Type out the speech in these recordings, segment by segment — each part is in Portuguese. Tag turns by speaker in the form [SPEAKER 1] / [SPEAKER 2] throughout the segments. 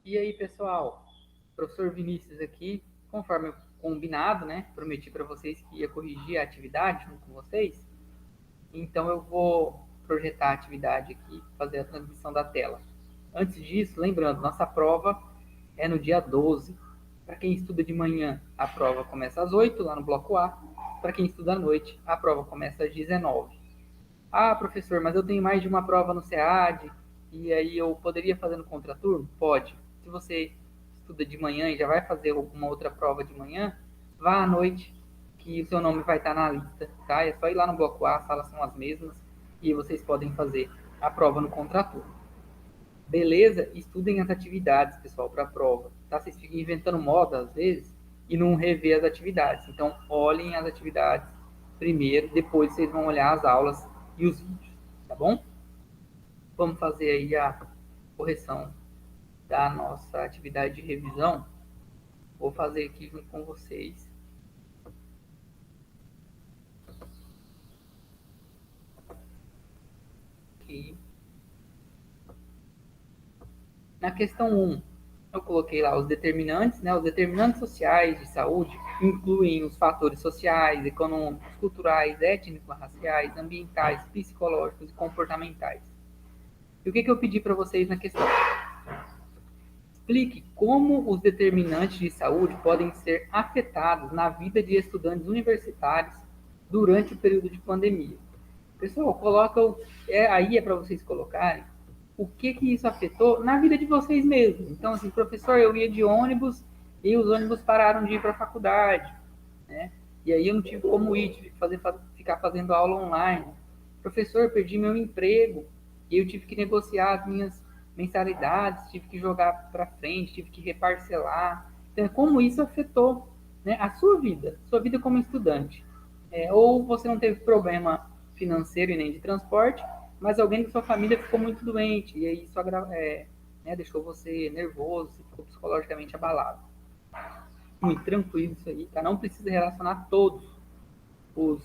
[SPEAKER 1] E aí, pessoal, professor Vinícius aqui, conforme combinado, né? Prometi para vocês que ia corrigir a atividade junto com vocês. Então eu vou projetar a atividade aqui, fazer a transmissão da tela. Antes disso, lembrando, nossa prova é no dia 12. Para quem estuda de manhã, a prova começa às 8, lá no bloco A. Para quem estuda à noite, a prova começa às 19. Ah, professor, mas eu tenho mais de uma prova no SEAD, e aí eu poderia fazer no contraturno? Pode. Se você estuda de manhã e já vai fazer alguma outra prova de manhã, vá à noite, que o seu nome vai estar na lista, tá? É só ir lá no bloco A, as salas são as mesmas, e vocês podem fazer a prova no contraturno. Beleza? Estudem as atividades, pessoal, para a prova, tá? Vocês ficam inventando moda, às vezes, e não rever as atividades. Então, olhem as atividades primeiro, depois vocês vão olhar as aulas e os vídeos, tá bom? Vamos fazer aí a correção da nossa atividade de revisão. Vou fazer aqui junto com vocês. Aqui. Na questão 1, eu coloquei lá os determinantes, né? Os determinantes sociais de saúde incluem os fatores sociais, econômicos, culturais, étnicos, raciais, ambientais, psicológicos e comportamentais. E o que eu pedi para vocês na questão? Explique como os determinantes de saúde podem ser afetados na vida de estudantes universitários durante o período de pandemia. Pessoal, coloca aí é para vocês colocarem o que isso afetou na vida de vocês mesmos. Então, assim, professor, eu ia de ônibus e os ônibus pararam de ir para a faculdade, né? E aí eu não tive como ir, tive que ficar fazendo aula online. Professor, perdi meu emprego e eu tive que negociar as minhas mensalidades, tive que jogar para frente, tive que reparcelar. Então, como isso afetou, né, a sua vida como estudante. Ou você não teve problema financeiro e nem de transporte, mas alguém da sua família ficou muito doente, e aí isso deixou você nervoso, você ficou psicologicamente abalado. Muito tranquilo isso aí, tá? Não precisa relacionar todos os,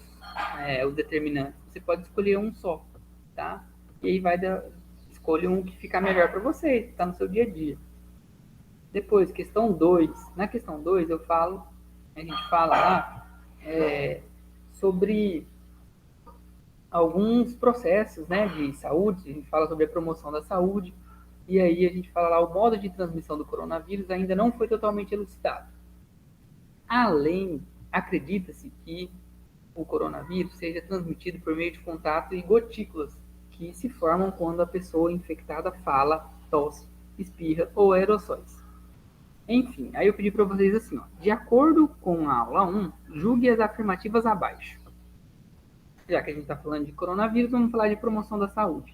[SPEAKER 1] os determinantes. Você pode escolher um só, tá? E aí escolha um que ficar melhor para você, que tá no seu dia a dia. Depois, questão 2. Na questão 2, a gente fala lá sobre alguns processos, né, de saúde, a gente fala sobre a promoção da saúde, e aí a gente fala lá, o modo de transmissão do coronavírus ainda não foi totalmente elucidado. Além, acredita-se que o coronavírus seja transmitido por meio de contato e gotículas que se formam quando a pessoa infectada fala, tosse, espirra ou aerossóis. Enfim, aí eu pedi para vocês assim, ó, de acordo com a aula 1, julgue as afirmativas abaixo. Já que a gente está falando de coronavírus, vamos falar de promoção da saúde.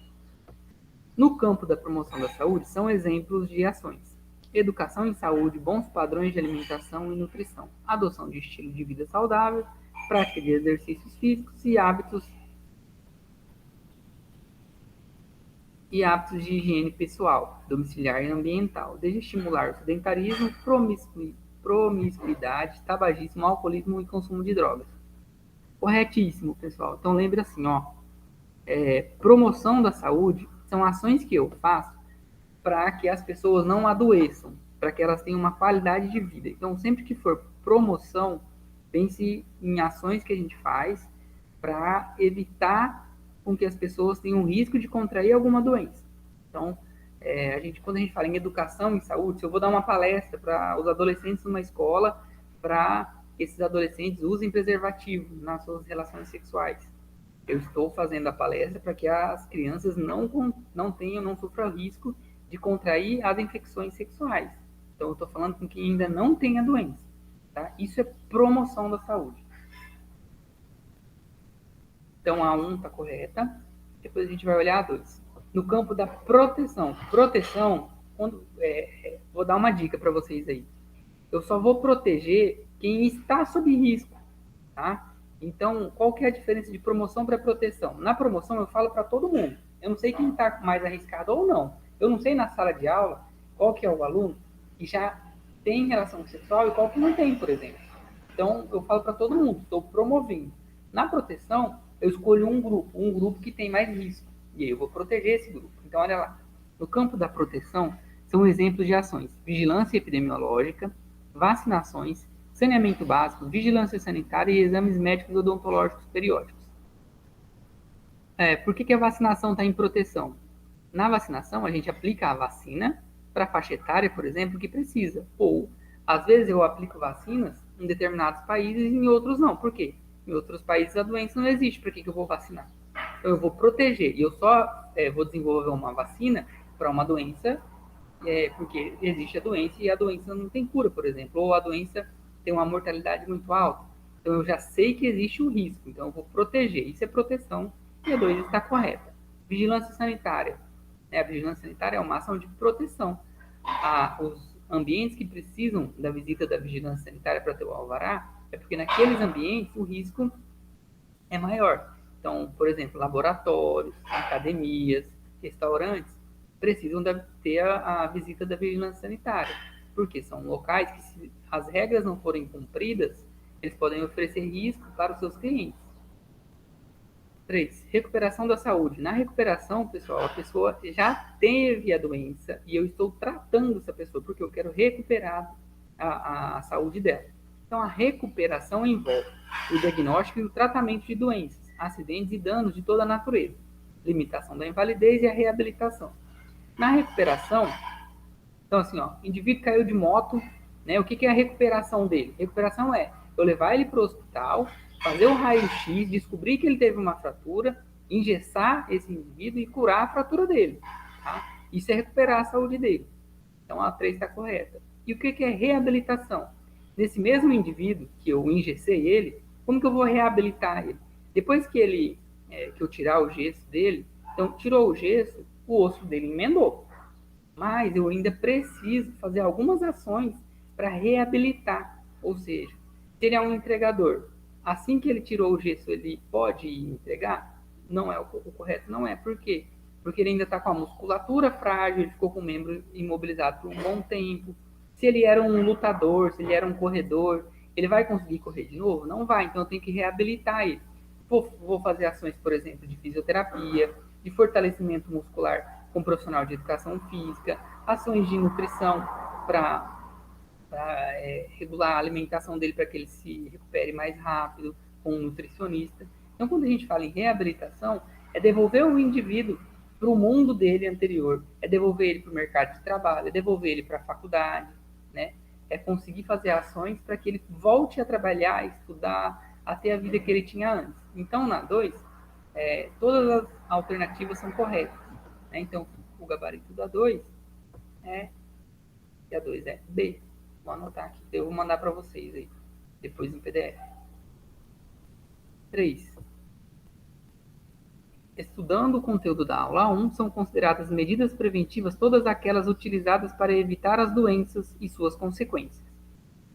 [SPEAKER 1] No campo da promoção da saúde, são exemplos de ações: educação em saúde, bons padrões de alimentação e nutrição, adoção de estilo de vida saudável, prática de exercícios físicos e hábitos de higiene pessoal, domiciliar e ambiental, desde estimular o sedentarismo, promiscuidade, tabagismo, alcoolismo e consumo de drogas. Corretíssimo, pessoal. Então lembre assim, ó, promoção da saúde são ações que eu faço para que as pessoas não adoeçam, para que elas tenham uma qualidade de vida. Então, sempre que for promoção, pense em ações que a gente faz para evitar com que as pessoas tenham risco de contrair alguma doença. Então, quando a gente fala em educação em saúde, se eu vou dar uma palestra para os adolescentes numa escola, para que esses adolescentes usem preservativo nas suas relações sexuais. Eu estou fazendo a palestra para que as crianças não sofram risco de contrair as infecções sexuais. Então, eu estou falando com quem ainda não tem a doença. Tá? Isso é promoção da saúde. Então, a 1 está correta. Depois a gente vai olhar a 2. No campo da proteção. Vou dar uma dica para vocês aí. Eu só vou proteger quem está sob risco. Tá? Então, qual que é a diferença de promoção para proteção? Na promoção, eu falo para todo mundo. Eu não sei quem está mais arriscado ou não. Eu não sei na sala de aula qual que é o aluno que já tem relação sexual e qual que não tem, por exemplo. Então, eu falo para todo mundo, estou promovendo. Na proteção, eu escolho um grupo que tem mais risco. E aí eu vou proteger esse grupo. Então, olha lá. No campo da proteção, são exemplos de ações: vigilância epidemiológica, vacinações, saneamento básico, vigilância sanitária e exames médicos odontológicos periódicos. Por que a vacinação está em proteção? Na vacinação, a gente aplica a vacina para a faixa etária, por exemplo, que precisa. Ou, às vezes, eu aplico vacinas em determinados países e em outros não. Por quê? Em outros países a doença não existe. Por que eu vou vacinar? Então, eu vou proteger. E eu só vou desenvolver uma vacina para uma doença porque existe a doença e a doença não tem cura, por exemplo. Ou a doença tem uma mortalidade muito alta. Então, eu já sei que existe um risco. Então, eu vou proteger. Isso é proteção. E a 2 está correta. Vigilância sanitária. A vigilância sanitária é uma ação de proteção. Os ambientes que precisam da visita da vigilância sanitária para ter o alvará é porque naqueles ambientes o risco é maior. Então, por exemplo, laboratórios, academias, restaurantes precisam ter a visita da vigilância sanitária, porque são locais que, se as regras não forem cumpridas, eles podem oferecer risco para os seus clientes. 3. Recuperação da saúde. Na recuperação, pessoal, a pessoa já teve a doença e eu estou tratando essa pessoa porque eu quero recuperar a saúde dela. Então, a recuperação envolve o diagnóstico e o tratamento de doenças, acidentes e danos de toda a natureza, limitação da invalidez e a reabilitação. Na recuperação, então assim, o indivíduo caiu de moto, né? O que é a recuperação dele? Recuperação é eu levar ele para o hospital, fazer o raio-x, descobrir que ele teve uma fratura, engessar esse indivíduo e curar a fratura dele. Tá? Isso é recuperar a saúde dele. Então a 3 está correta. E o que é reabilitação? Nesse mesmo indivíduo que eu engessei ele, como que eu vou reabilitar ele? Depois que eu tirar o gesso dele, então tirou o gesso, o osso dele emendou. Mas eu ainda preciso fazer algumas ações para reabilitar. Ou seja, se ele é um entregador, assim que ele tirou o gesso, ele pode entregar? Não é o correto, não é. Por quê? Porque ele ainda está com a musculatura frágil, ele ficou com o membro imobilizado por um bom tempo. Se ele era um lutador, se ele era um corredor, ele vai conseguir correr de novo? Não vai, então eu tenho que reabilitar ele. Vou fazer ações, por exemplo, de fisioterapia, de fortalecimento muscular com profissional de educação física, ações de nutrição para regular a alimentação dele para que ele se recupere mais rápido, com um nutricionista. Então, quando a gente fala em reabilitação, é devolver o indivíduo para o mundo dele anterior, é devolver ele para o mercado de trabalho, é devolver ele para a faculdade, né? É conseguir fazer ações para que ele volte a trabalhar, estudar, a ter a vida que ele tinha antes. Então, na 2, todas as alternativas são corretas. Né? Então, o gabarito da 2 e a 2 é B. Vou anotar aqui, eu vou mandar para vocês aí, depois no PDF. 3. Estudando o conteúdo da aula 1, são consideradas medidas preventivas todas aquelas utilizadas para evitar as doenças e suas consequências.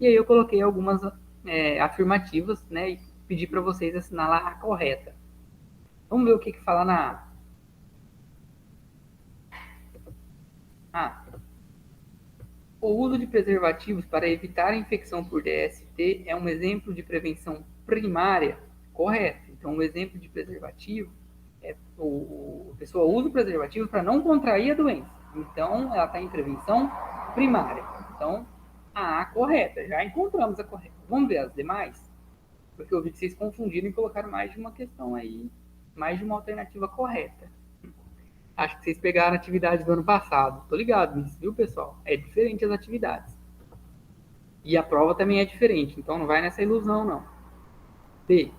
[SPEAKER 1] E aí eu coloquei algumas afirmativas, né, e pedi para vocês assinalar a correta. Vamos ver o que fala na A. O uso de preservativos para evitar a infecção por DST é um exemplo de prevenção primária? Correto. Então, um exemplo de preservativo a pessoa usa o preservativo para não contrair a doença. Então, ela está em prevenção primária. Então, a A correta. Já encontramos a correta. Vamos ver as demais? Porque eu vi que vocês confundiram e colocaram mais de uma questão aí, mais de uma alternativa correta. Acho que vocês pegaram a atividade do ano passado. Tô ligado nisso, viu, pessoal? É diferente as atividades. E a prova também é diferente, então não vai nessa ilusão, não. B.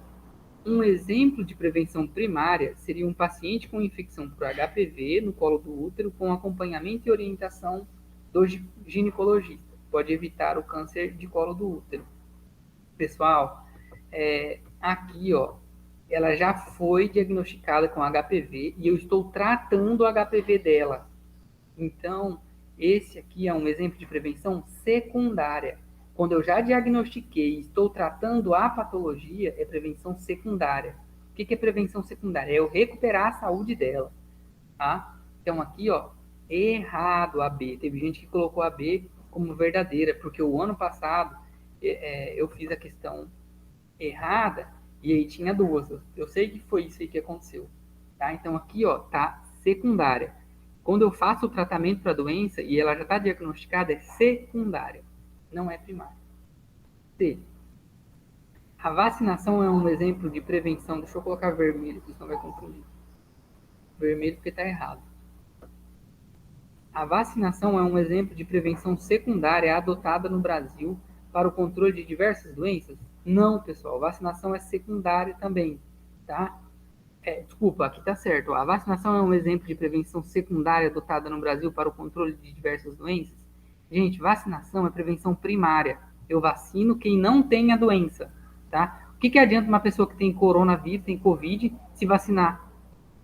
[SPEAKER 1] Um exemplo de prevenção primária seria um paciente com infecção por HPV no colo do útero com acompanhamento e orientação do ginecologista. Pode evitar o câncer de colo do útero. Pessoal, aqui, ela já foi diagnosticada com HPV e eu estou tratando o HPV dela. Então, esse aqui é um exemplo de prevenção secundária. Quando eu já diagnostiquei e estou tratando a patologia, é prevenção secundária. O que é prevenção secundária? É eu recuperar a saúde dela. Tá? Então, aqui, errado a B. Teve gente que colocou a B como verdadeira, porque o ano passado eu fiz a questão errada e aí tinha duas. Eu sei que foi isso aí que aconteceu. Tá? Então, aqui, tá secundária. Quando eu faço o tratamento para a doença e ela já está diagnosticada, é secundária, não é primária. C. A vacinação é um exemplo de prevenção. Deixa eu colocar vermelho, porque senão vai confundir. Vermelho porque está errado. A vacinação é um exemplo de prevenção secundária adotada no Brasil para o controle de diversas doenças? Não, pessoal. Vacinação é secundária também, tá? Desculpa, aqui está certo. A vacinação é um exemplo de prevenção secundária adotada no Brasil para o controle de diversas doenças? Gente, vacinação é prevenção primária. Eu vacino quem não tem a doença, tá? O que adianta uma pessoa que tem coronavírus, tem Covid, se vacinar?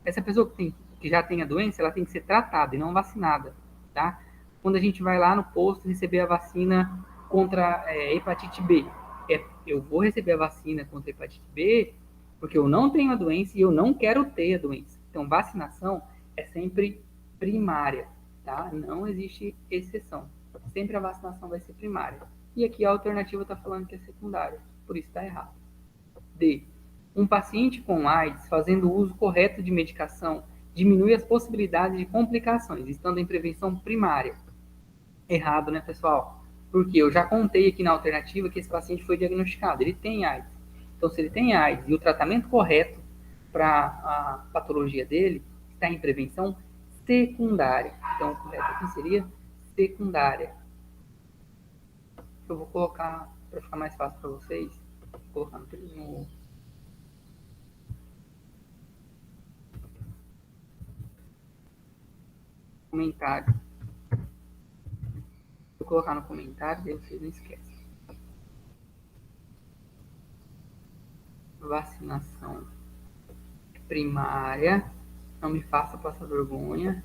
[SPEAKER 1] Essa pessoa que já tem a doença, ela tem que ser tratada e não vacinada, tá? Quando a gente vai lá no posto receber a vacina contra hepatite B, eu vou receber a vacina contra hepatite B porque eu não tenho a doença e eu não quero ter a doença. Então, vacinação é sempre primária, tá? Não existe exceção. Sempre a vacinação vai ser primária. E aqui a alternativa está falando que é secundária, por isso está errado. D. Um paciente com AIDS fazendo o uso correto de medicação diminui as possibilidades de complicações, estando em prevenção primária. Errado, né, pessoal? Porque eu já contei aqui na alternativa que esse paciente foi diagnosticado, ele tem AIDS. Então, se ele tem AIDS e o tratamento correto para a patologia dele está em prevenção secundária. Então, o correto aqui seria secundária. Eu vou colocar, para ficar mais fácil para vocês, vou colocar no comentário. Vou colocar no comentário, daí vocês não esquecem. Vacinação primária. Não me faça passar vergonha.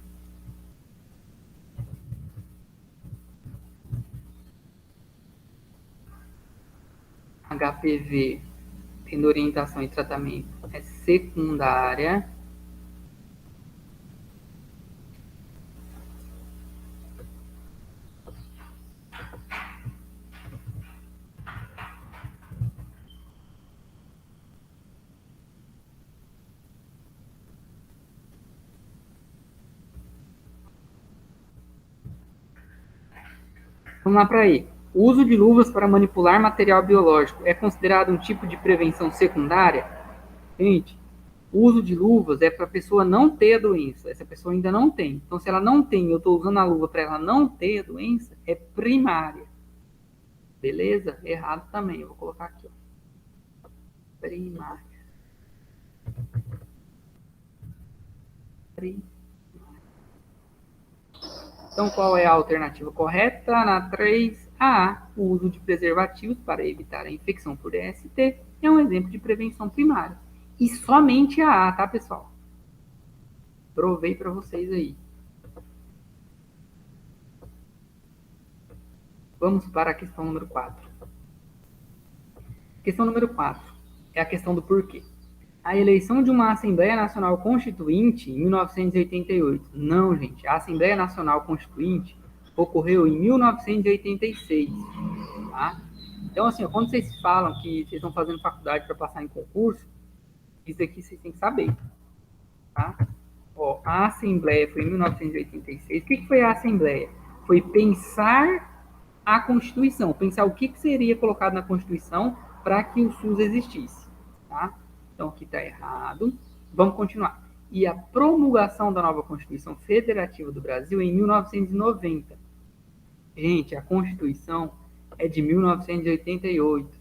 [SPEAKER 1] HPV, tendo orientação e tratamento, é secundária. Vamos lá para aí. O uso de luvas para manipular material biológico é considerado um tipo de prevenção secundária? Gente, o uso de luvas é para a pessoa não ter a doença. Essa pessoa ainda não tem. Então, se ela não tem, eu estou usando a luva para ela não ter a doença, é primária. Beleza? Errado também. Eu vou colocar aqui. Ó. Primária. Então, qual é a alternativa correta? Na 3A, o uso de preservativos para evitar a infecção por DST é um exemplo de prevenção primária. E somente a A, tá, pessoal? Provei para vocês aí. Vamos para a questão número 4. Questão número 4 é a questão do porquê. A eleição de uma Assembleia Nacional Constituinte em 1988. Não, gente. A Assembleia Nacional Constituinte ocorreu em 1986. Tá? Então, assim, quando vocês falam que vocês estão fazendo faculdade para passar em concurso, isso aqui vocês têm que saber. Tá? Ó, a Assembleia foi em 1986. O que foi a Assembleia? Foi pensar a Constituição, pensar o que seria colocado na Constituição para que o SUS existisse. Tá? Então, aqui está errado. Vamos continuar. E a promulgação da nova Constituição Federativa do Brasil em 1990. Gente, a Constituição é de 1988.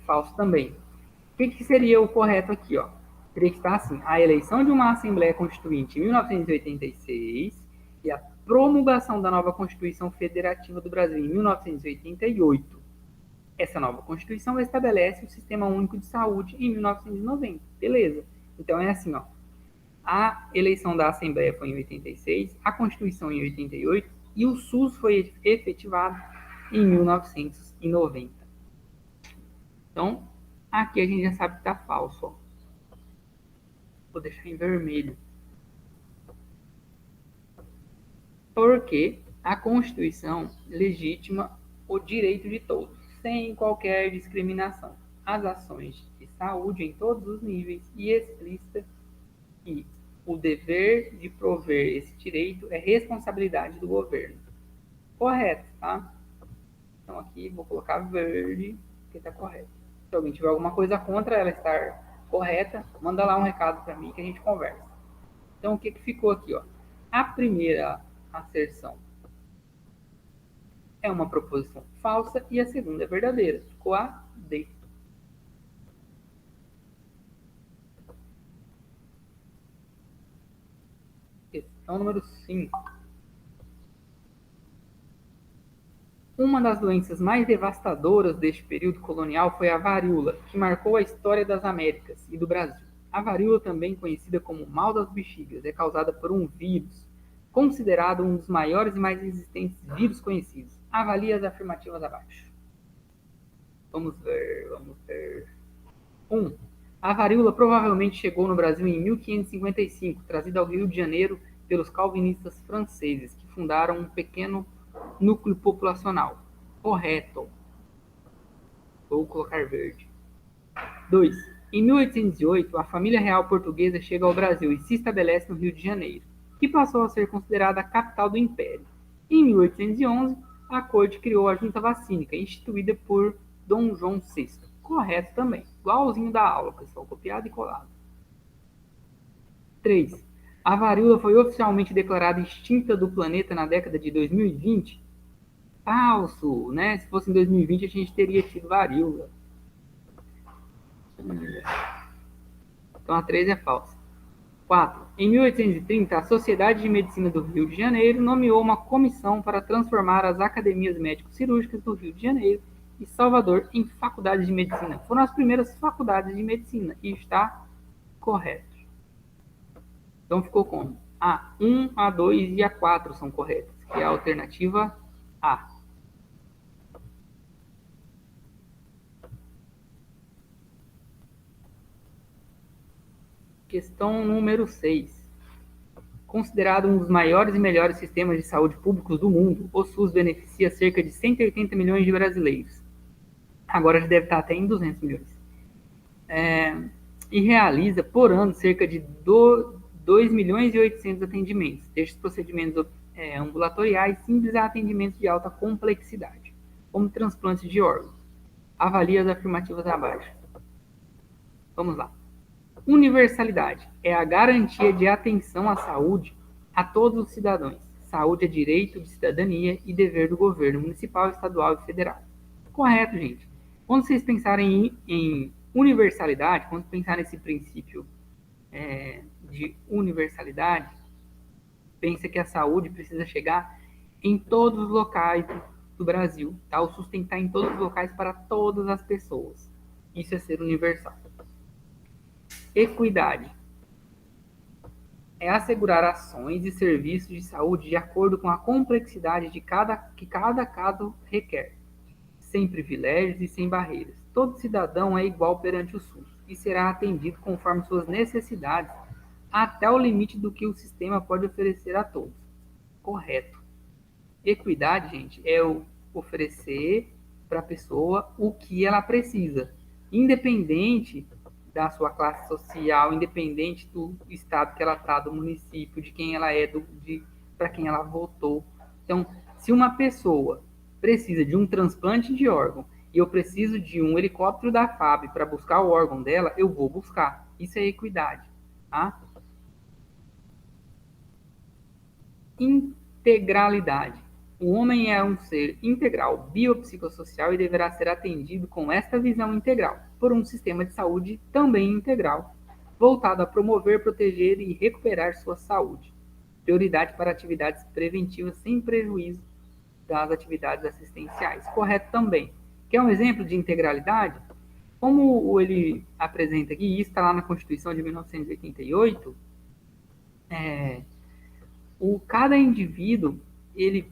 [SPEAKER 1] Falso também. O que seria o correto aqui? Ó? Teria que estar assim: a eleição de uma Assembleia Constituinte em 1986 e a promulgação da nova Constituição Federativa do Brasil em 1988. Essa nova Constituição estabelece o Sistema Único de Saúde em 1990. Beleza. Então é assim, ó. A eleição da Assembleia foi em 86, a Constituição em 88 e o SUS foi efetivado em 1990. Então, aqui a gente já sabe que está falso. Ó. Vou deixar em vermelho. Porque a Constituição legitima o direito de todos, sem qualquer discriminação, as ações de saúde em todos os níveis e explícita que o dever de prover esse direito é responsabilidade do governo. Correto, tá? Então aqui vou colocar verde, porque está correto. Se alguém tiver alguma coisa contra ela estar correta, manda lá um recado para mim que a gente conversa. Então o que ficou aqui, ó? A primeira asserção é uma proposição falsa e a segunda é verdadeira. Ficou a D. Questão número 5. Uma das doenças mais devastadoras deste período colonial foi a varíola, que marcou a história das Américas e do Brasil. A varíola, também conhecida como mal das bexigas, é causada por um vírus, considerado um dos maiores e mais resistentes vírus conhecidos. Avalie as afirmativas abaixo. Vamos ver. 1. A varíola provavelmente chegou no Brasil em 1555, trazida ao Rio de Janeiro pelos calvinistas franceses, que fundaram um pequeno núcleo populacional. Correto. Vou colocar verde. 2. Em 1808, a família real portuguesa chega ao Brasil e se estabelece no Rio de Janeiro, que passou a ser considerada a capital do Império. Em 1811, a corte criou a Junta Vacínica, instituída por Dom João VI. Correto também. Igualzinho da aula, pessoal. Copiado e colado. 3. A varíola foi oficialmente declarada extinta do planeta na década de 2020. Falso, né? Se fosse em 2020, a gente teria tido varíola. Então a 3 é falsa. 4. Em 1830, a Sociedade de Medicina do Rio de Janeiro nomeou uma comissão para transformar as academias médico-cirúrgicas do Rio de Janeiro e Salvador em faculdades de medicina. Foram as primeiras faculdades de medicina e está correto. Então ficou como? A 1, a 2 e a 4 são corretas, que é a alternativa A. Questão número 6. Considerado um dos maiores e melhores sistemas de saúde públicos do mundo, o SUS beneficia cerca de 180 milhões de brasileiros. Agora já deve estar até em 200 milhões. E realiza por ano cerca de 2 milhões e 800 atendimentos, desde procedimentos ambulatoriais simples a atendimentos de alta complexidade, como transplantes de órgãos. Avalie as afirmativas abaixo. Vamos lá. Universalidade é a garantia de atenção à saúde a todos os cidadãos. Saúde é direito de cidadania e dever do governo municipal, estadual e federal. Correto, gente. Quando vocês pensarem em universalidade, quando pensarem nesse princípio de universalidade, pensa que a saúde precisa chegar em todos os locais do Brasil, tá? O sustentar em todos os locais para todas as pessoas. Isso é ser universal. Equidade é assegurar ações e serviços de saúde de acordo com a complexidade que cada caso requer, sem privilégios e sem barreiras. Todo cidadão é igual perante o SUS e será atendido conforme suas necessidades, até o limite do que o sistema pode oferecer a todos. Correto. Equidade, gente, é oferecer para a pessoa o que ela precisa, independente da sua classe social, independente do estado que ela está, do município, de quem ela é, para quem ela votou. Então, se uma pessoa precisa de um transplante de órgão e eu preciso de um helicóptero da FAB para buscar o órgão dela, eu vou buscar. Isso é equidade. Tá? Integralidade. O homem é um ser integral, biopsicossocial e deverá ser atendido com esta visão integral, por um sistema de saúde também integral, voltado a promover, proteger e recuperar sua saúde. Prioridade para atividades preventivas sem prejuízo das atividades assistenciais. Correto também. Quer um exemplo de integralidade? Como ele apresenta aqui, e isso está lá na Constituição de 1988, cada indivíduo,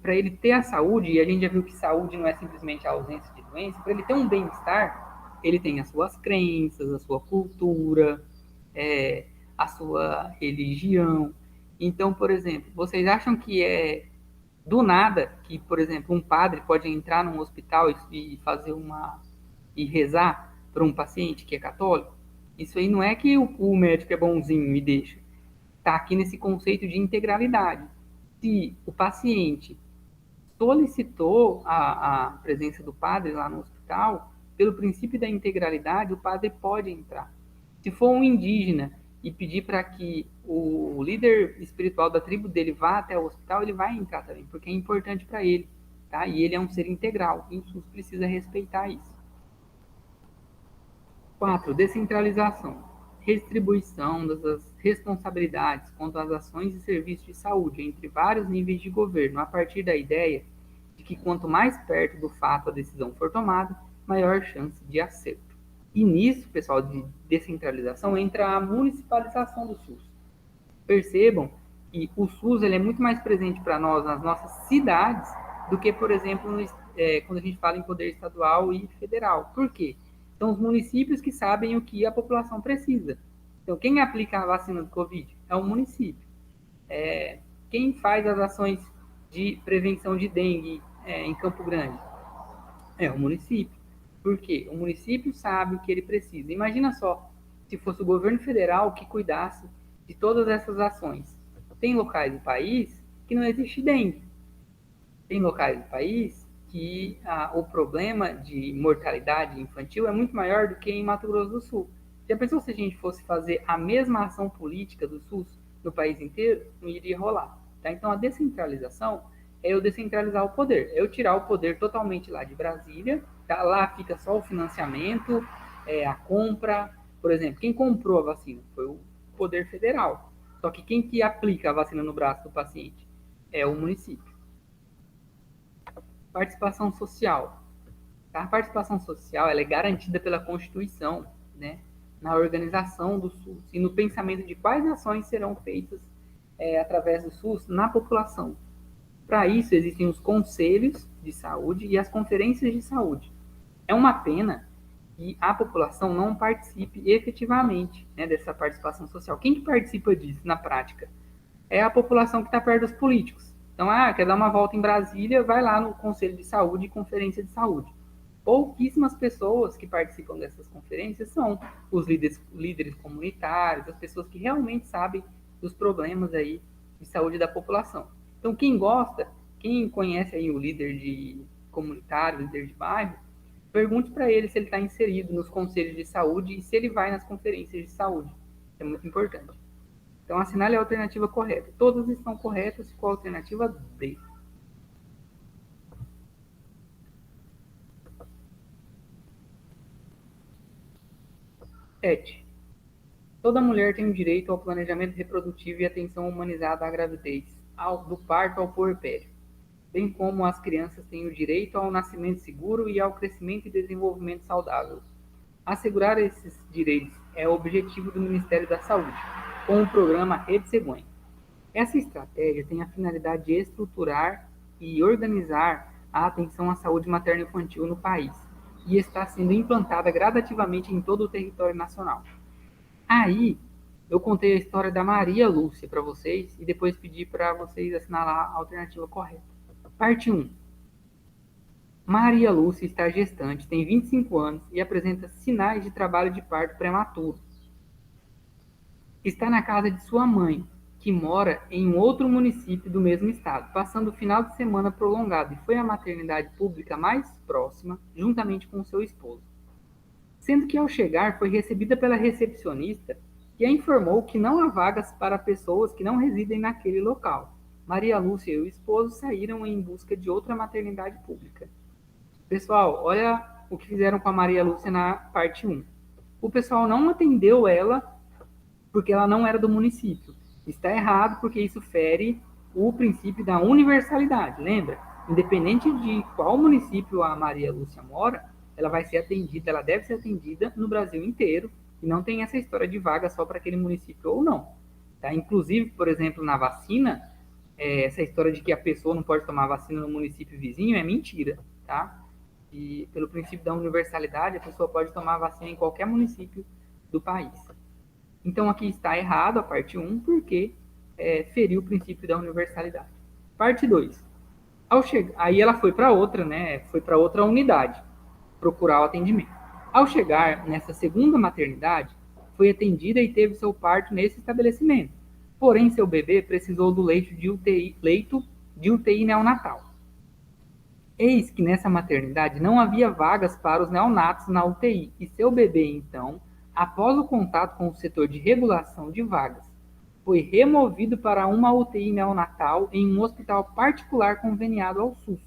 [SPEAKER 1] para ele ter a saúde, e a gente já viu que saúde não é simplesmente a ausência de doença, para ele ter um bem-estar, ele tem as suas crenças, a sua cultura, a sua religião. Então, por exemplo, vocês acham que é do nada que, por exemplo, um padre pode entrar num hospital e fazer e rezar para um paciente que é católico? Isso aí não é que o médico é bonzinho e deixa. está aqui nesse conceito de integralidade. Se o paciente solicitou a presença do padre lá no hospital, pelo princípio da integralidade, o padre pode entrar. Se for um indígena e pedir para que o líder espiritual da tribo dele vá até o hospital, ele vai entrar também, porque é importante para ele, tá? E ele é um ser integral, e o SUS precisa respeitar isso. 4. Descentralização. Redistribuição das responsabilidades quanto às ações e serviços de saúde entre vários níveis de governo, a partir da ideia de que quanto mais perto do fato a decisão for tomada, maior chance de acerto. E nisso, pessoal, de descentralização, entra a municipalização do SUS. Percebam que o SUS ele é muito mais presente para nós nas nossas cidades do que, por exemplo, quando a gente fala em poder estadual e federal. Por quê? São os municípios que sabem o que a população precisa. Então, quem aplica a vacina do Covid é o município. Quem faz as ações de prevenção de dengue em Campo Grande é o município. Por quê? O município sabe o que ele precisa. Imagina só, se fosse o governo federal que cuidasse de todas essas ações. Tem locais do país que não existe dengue. Tem locais do país que o problema de mortalidade infantil é muito maior do que em Mato Grosso do Sul. Já pensou se a gente fosse fazer a mesma ação política do SUS no país inteiro? Não iria rolar. Tá? Então, a descentralização é eu descentralizar o poder, é eu tirar o poder totalmente lá de Brasília, tá? Lá fica só o financiamento, a compra. Por exemplo, quem comprou a vacina foi o poder federal. Só que quem que aplica a vacina no braço do paciente é o município. Participação social. A participação social ela é garantida pela Constituição, né, na organização do SUS e no pensamento de quais ações serão feitas através do SUS na população. Para isso, existem os conselhos de saúde e as conferências de saúde. É uma pena que a população não participe efetivamente, né, dessa participação social. Quem que participa disso na prática? É a população que está perto dos políticos. Então, quer dar uma volta em Brasília, vai lá no Conselho de Saúde e Conferência de Saúde. Pouquíssimas pessoas que participam dessas conferências são os líderes comunitários, as pessoas que realmente sabem dos problemas aí de saúde da população. Então, quem gosta, quem conhece aí o líder de comunitário, líder de bairro, pergunte para ele se ele está inserido nos conselhos de saúde e se ele vai nas conferências de saúde. É muito importante. Então, assinale a alternativa correta. Todas estão corretas com a alternativa D. Toda mulher tem o direito ao planejamento reprodutivo e atenção humanizada à gravidez, do parto ao puerpério, bem como as crianças têm o direito ao nascimento seguro e ao crescimento e desenvolvimento saudável. Assegurar esses direitos é o objetivo do Ministério da Saúde, com o programa Rede Cegonha. Essa estratégia tem a finalidade de estruturar e organizar a atenção à saúde materno-infantil no país e está sendo implantada gradativamente em todo o território nacional. Aí, eu contei a história da Maria Lúcia para vocês e depois pedi para vocês assinalar a alternativa correta. Parte 1. Maria Lúcia está gestante, tem 25 anos e apresenta sinais de trabalho de parto prematuro. Está na casa de sua mãe, que mora em um outro município do mesmo estado, passando o final de semana prolongado e foi à maternidade pública mais próxima, juntamente com seu esposo. Sendo que ao chegar foi recebida pela recepcionista, que a informou que não há vagas para pessoas que não residem naquele local. Maria Lúcia e o esposo saíram em busca de outra maternidade pública. Pessoal, olha o que fizeram com a Maria Lúcia na parte 1. O pessoal não atendeu ela porque ela não era do município. Está errado porque isso fere o princípio da universalidade, lembra? Independente de qual município a Maria Lúcia mora, ela vai ser atendida, ela deve ser atendida no Brasil inteiro, e não tem essa história de vaga só para aquele município ou não. Tá? Inclusive, por exemplo, na vacina, essa história de que a pessoa não pode tomar vacina no município vizinho é mentira, tá? E pelo princípio da universalidade, a pessoa pode tomar vacina em qualquer município do país. Então, aqui está errado a parte 1, porque feriu o princípio da universalidade. Parte 2. Aí ela foi para outra, né? Foi para outra unidade, procurar o atendimento. Ao chegar nessa segunda maternidade, foi atendida e teve seu parto nesse estabelecimento. Porém, seu bebê precisou do leito de UTI neonatal. Eis que nessa maternidade não havia vagas para os neonatos na UTI, e seu bebê, então, após o contato com o setor de regulação de vagas, foi removido para uma UTI neonatal em um hospital particular conveniado ao SUS.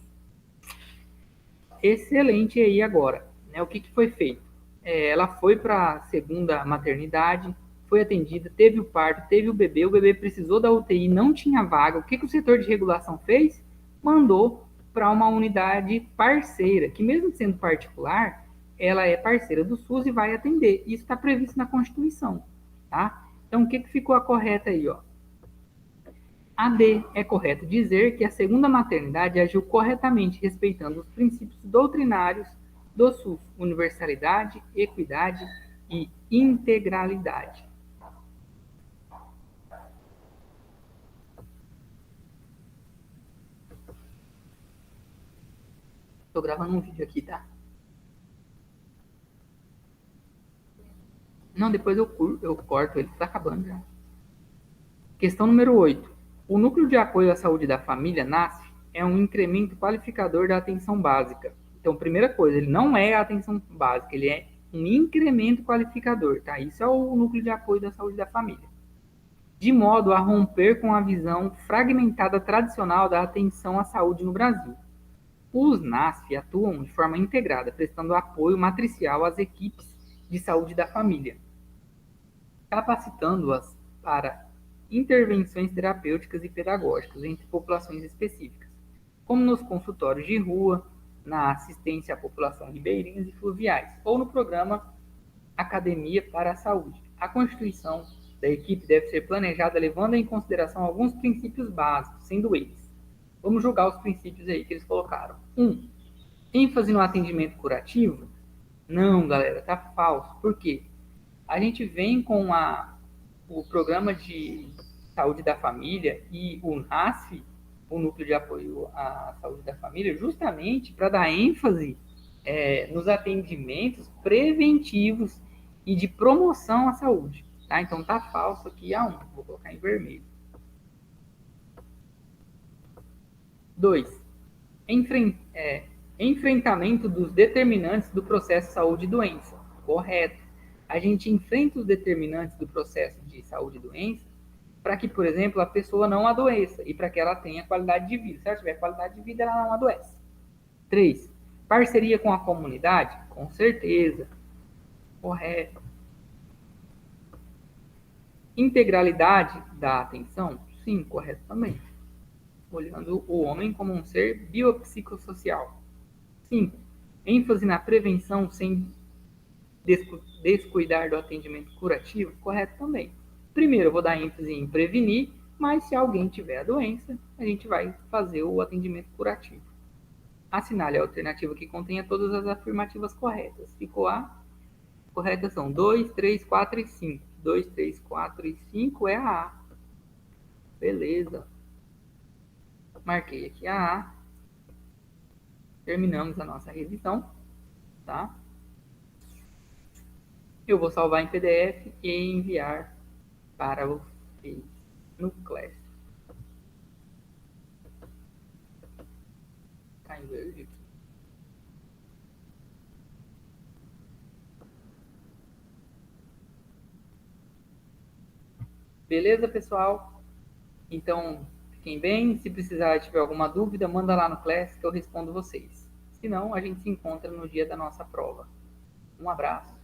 [SPEAKER 1] Excelente aí agora, né? O que foi feito? Ela foi para a segunda maternidade, foi atendida, teve o parto, teve o bebê precisou da UTI, não tinha vaga. O que o setor de regulação fez? Mandou para uma unidade parceira, que mesmo sendo particular, ela é parceira do SUS e vai atender. Isso está previsto na Constituição, tá? Então, o que ficou a correta aí, ó? A D. É correto dizer que a segunda maternidade agiu corretamente, respeitando os princípios doutrinários do SUS: universalidade, equidade e integralidade. Estou gravando um vídeo aqui, tá? Não, depois eu corto, ele está acabando já. Questão número 8. O Núcleo de Apoio à Saúde da Família, NASF, é um incremento qualificador da atenção básica. Então, primeira coisa, ele não é a atenção básica, ele é um incremento qualificador, tá? Isso é o Núcleo de Apoio da Saúde da Família. De modo a romper com a visão fragmentada tradicional da atenção à saúde no Brasil. Os NASF atuam de forma integrada, prestando apoio matricial às equipes de saúde da família, capacitando-as para intervenções terapêuticas e pedagógicas entre populações específicas, como nos consultórios de rua, na assistência à população ribeirinhas e fluviais, ou no programa Academia para a Saúde. A constituição da equipe deve ser planejada levando em consideração alguns princípios básicos, sendo eles. Vamos julgar os princípios aí que eles colocaram. 1. ênfase no atendimento curativo? Não, galera, tá falso. Por quê? A gente vem com o programa de saúde da família e o NASF, o Núcleo de Apoio à Saúde da Família, justamente para dar ênfase nos atendimentos preventivos e de promoção à saúde. Tá? Então tá falso aqui a 1. Vou colocar em vermelho. 2. Enfrentamento dos determinantes do processo saúde e doença. Correto. A gente enfrenta os determinantes do processo de saúde e doença para que, por exemplo, a pessoa não adoeça e para que ela tenha qualidade de vida. Se ela tiver qualidade de vida, ela não adoece. 3. Parceria com a comunidade? Com certeza. Correto. Integralidade da atenção? Sim, correto também. Olhando o homem como um ser biopsicossocial. 5. ênfase na prevenção sem descuidar do atendimento curativo? Correto também. Primeiro, eu vou dar ênfase em prevenir, mas se alguém tiver a doença, a gente vai fazer o atendimento curativo. Assinale a alternativa que contenha todas as afirmativas corretas. Ficou a correta são 2, 3, 4 e 5. 2, 3, 4 e 5 é a A. Beleza. Marquei aqui a A. Terminamos a nossa revisão, tá? Eu vou salvar em PDF e enviar para vocês no Class. Tá em verde aqui. Beleza, pessoal? Então, fiquem bem. Se precisar, tiver alguma dúvida, manda lá no Class que eu respondo vocês. Se não, a gente se encontra no dia da nossa prova. Um abraço.